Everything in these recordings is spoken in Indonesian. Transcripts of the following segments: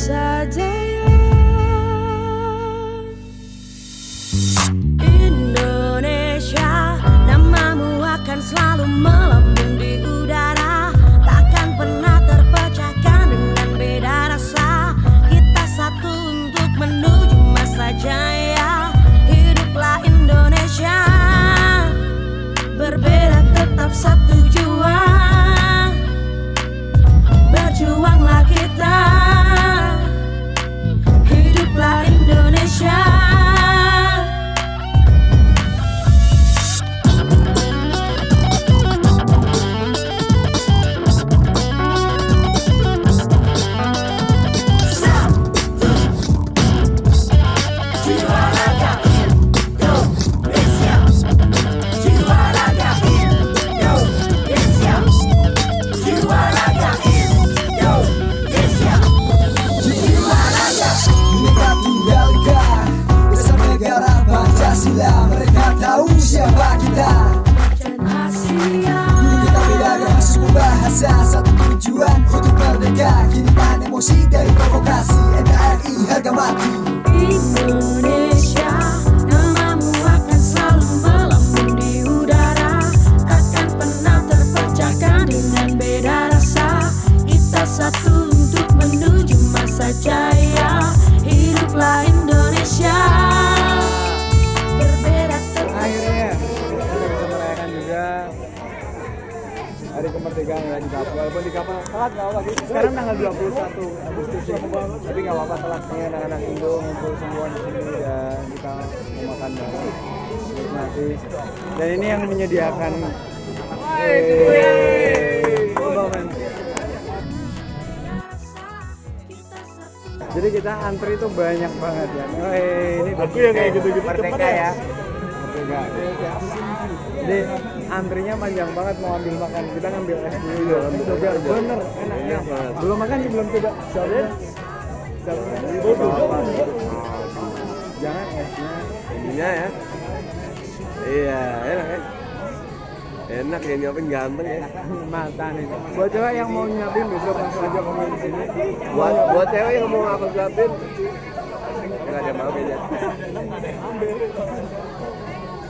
masa jaya. Indonesia, namamu akan selalu melambung di udara, takkan pernah terpecahkan dengan beda rasa. Kita satu untuk menuju masa jaya. Hiduplah Indonesia, berbeda tetap satu jua. Berjuanglah kita, hiduplah Indonesia. Mereka tahu siapa kita. Dulu kita beda dengan suku bahasa, satu tujuan untuk merdeka. Kini tahan emosi dari provokasi. NKRI harga mati. Indonesia, namamu akan selalu melambung di udara, takkan pernah terpecahkan dengan beda rasa. Kita satu untuk menuju masa jaya. Hiduplah Indonesia. Akhirnya kita bisa merayakan juga hari kemerdekaan ya di kapal. Walaupun di kapal telat nggak apa-apa. Sekarang tanggal 21 Agustus ya. Tapi nggak apa-apa telatnya, anak-anak Indo ngumpul semua di sini dan kita mau makan bareng. Nikmati. Dan ini yang menyediakan. Jadi kita antri itu banyak banget ya. Ini aku yang kayak gitu-gitu merdeka ya. Merdeka. Jadi antrinya panjang banget mau ambil makan. Kita ngambil es dulu. Bener enaknya. Belum makan nih, belum coba. Jangan esnya. Ininya ya. Iya, enak ya. Enak ya, nyopin ganteng ya. Mata nih. Buat cewek yang mau nyapin besok langsung aja komen di sini. Buat cewek yang mau aku suapin, nggak ada mau aja.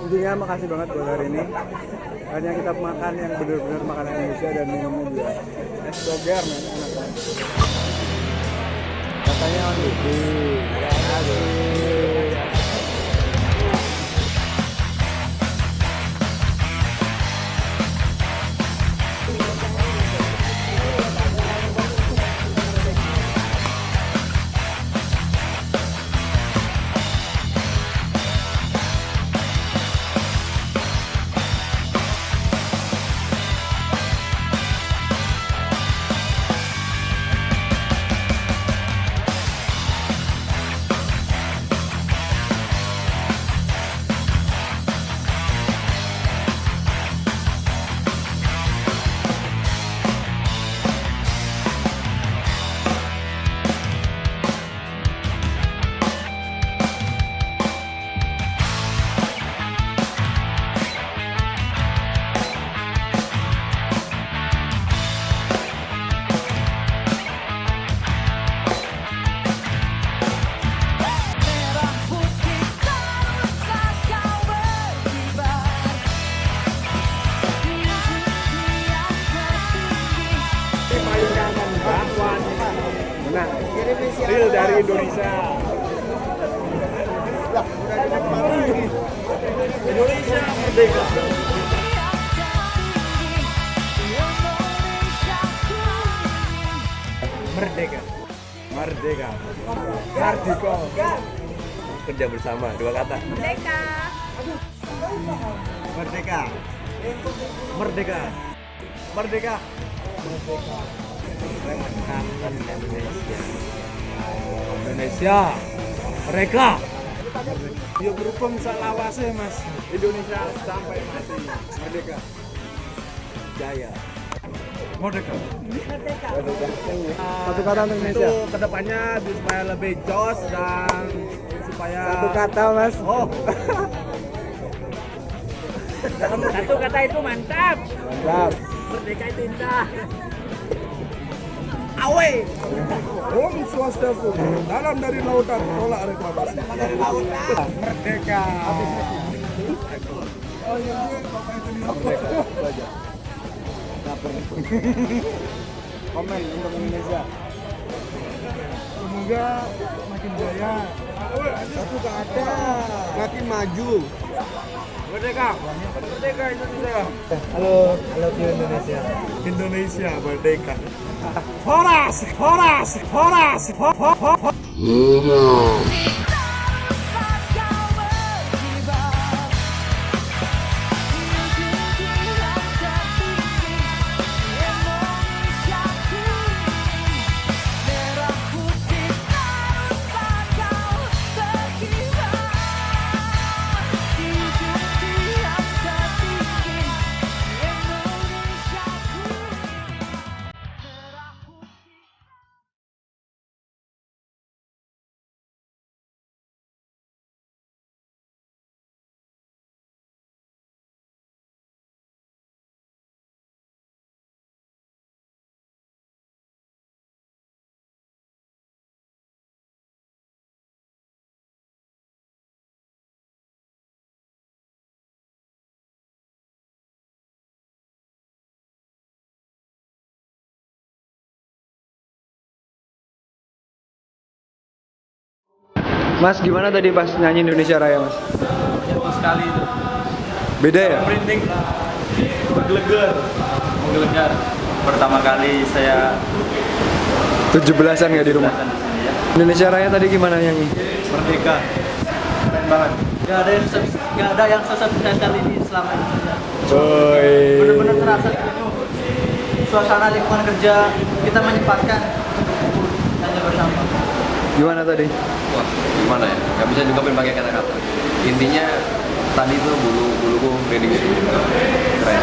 Intinya makasih banget buat hari ini. Hanya kita makan yang benar-benar makanan Indonesia dan minumnya juga. Es doger men, enak banget. Katanya on duty. Nah, real dari Indonesia. Indonesia merdeka. Merdeka. Merdeka. Mardika. Kerja bersama, dua kata. Merdeka. Merdeka. Merdeka. Merdeka. Indonesia. Mereka. Dia berhukum salawase mas. Indonesia sampai mati. Merdeka. Jaya. Merdeka. Satu kata untuk Indonesia. Itu kedepannya supaya lebih jos dan supaya Satu kata mas. oh satu kata itu mantap. Mantap. Merdeka itu indah. away. Om Swastiastu, dalam dari lautan, tolak reklamasi. Dari lautan, merdeka. Komen untuk Indonesia. Semoga makin jaya. Satu ke atas, makin maju. Merdeka, merdeka Indonesia. Halo Indonesia. Indonesia merdeka. Horas, horas, horas, horas. Mas, gimana tadi pas nyanyi Indonesia Raya, Mas? Jatuh sekali itu. Beda ya? Merinding, menggelegar. Pertama kali saya 17-an nggak di rumah? datang di sini ya. Indonesia Raya tadi gimana nyanyi? Merdeka, keren banget. Gak ada yang sesukses kali ini selama ini kerja. Bener-bener terasa itu suasana lingkungan kerja kita menyempatkan untuk berkumpul nyanyi bersama. Gimana tadi? Wah, gimana ya? Gak bisa juga pakai kata-kata. Intinya tadi tuh bulu-buluku merinding semua. Keren.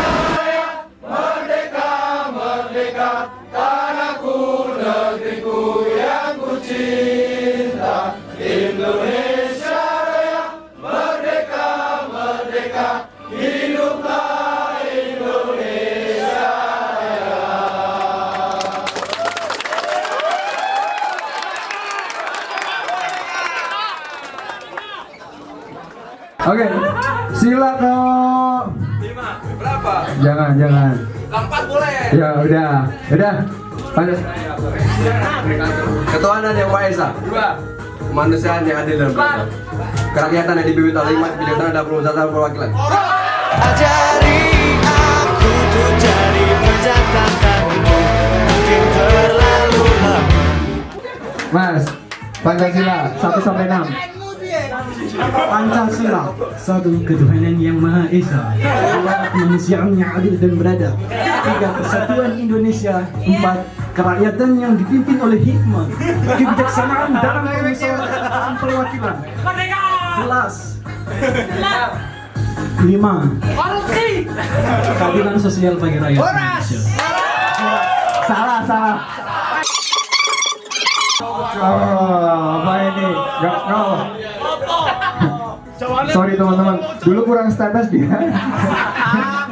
Oke, silakan. 5, berapa? Jangan. 4 boleh. Ya udah. Lanjut. Ketuhanan yang Maha Esa. 2. Kemanusiaan yang adil dan beradab. Kerakyatan yang dipimpin oleh hikmat kebijaksanaan dan perusahaan perwakilan. Ajari aku untuk jadi percakapanmu, mungkin terlalu lama. Mas, Pancasila 1 sampai 6. Pancasila, satu ketuhanan yang Maha Esa, 2 kemanusiaan yang adil dan beradab, 3 persatuan Indonesia, 4 kerakyatan yang dipimpin oleh hikmah, kebijaksanaan dalam perusahaan perwakilan, 5 keadilan sosial bagi rakyat Indonesia. Salah. Oh, apa ini? Gak. Sorry teman-teman, dulu kurang status dia.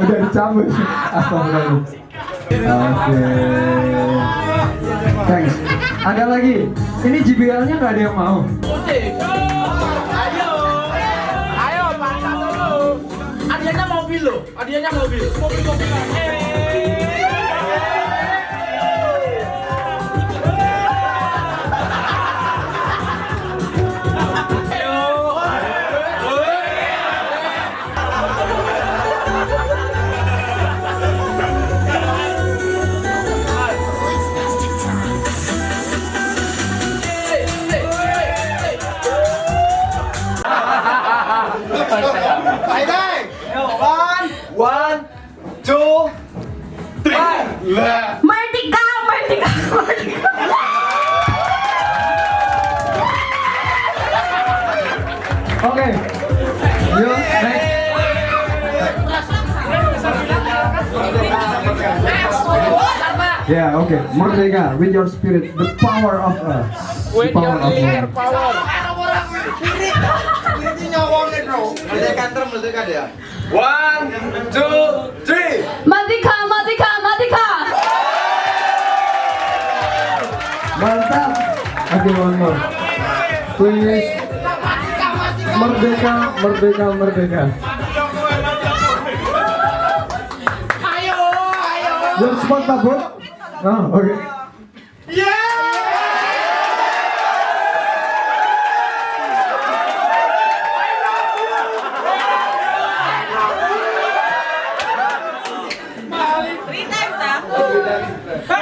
Udah dicabut. Astagfirullah. Oke. Thanks. Ada lagi. Ini JBL-nya nggak ada yang mau. Ayo, paksa dulu. Hadiahnya mobil loh. Mobil-mobilan. One, two, three. Merdeka. Oke. Yuk, next. Yeah, okay. Merdeka with your spirit, the power of us. The power of us. Merdeka ya. 1, 2, 3. Merdeka. more. Please. Merdeka, merdeka, merdeka. Your spot, Pak Bro? Oh, oke.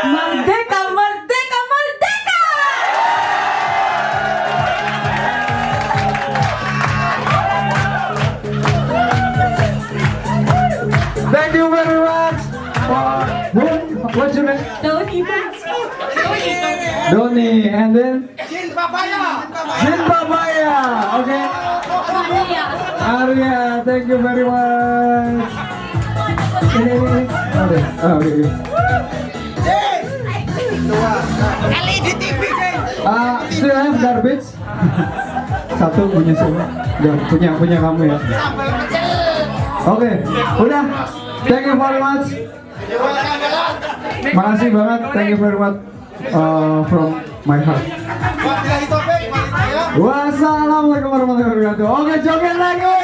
Merdeka, merdeka, merdeka. Thank you very much. What's your name? Doni, and then Jin Papaya. Okay. Arya, thank you very much. Ini. Okay. Okay. Still have garbage? Satu punya semua. Punya kamu ya. Oke, udah. Thank you very much. Makasih banget. Thank you very much from my heart. Wassalamualaikum warahmatullahi wabarakatuh. Oke, joget lagi.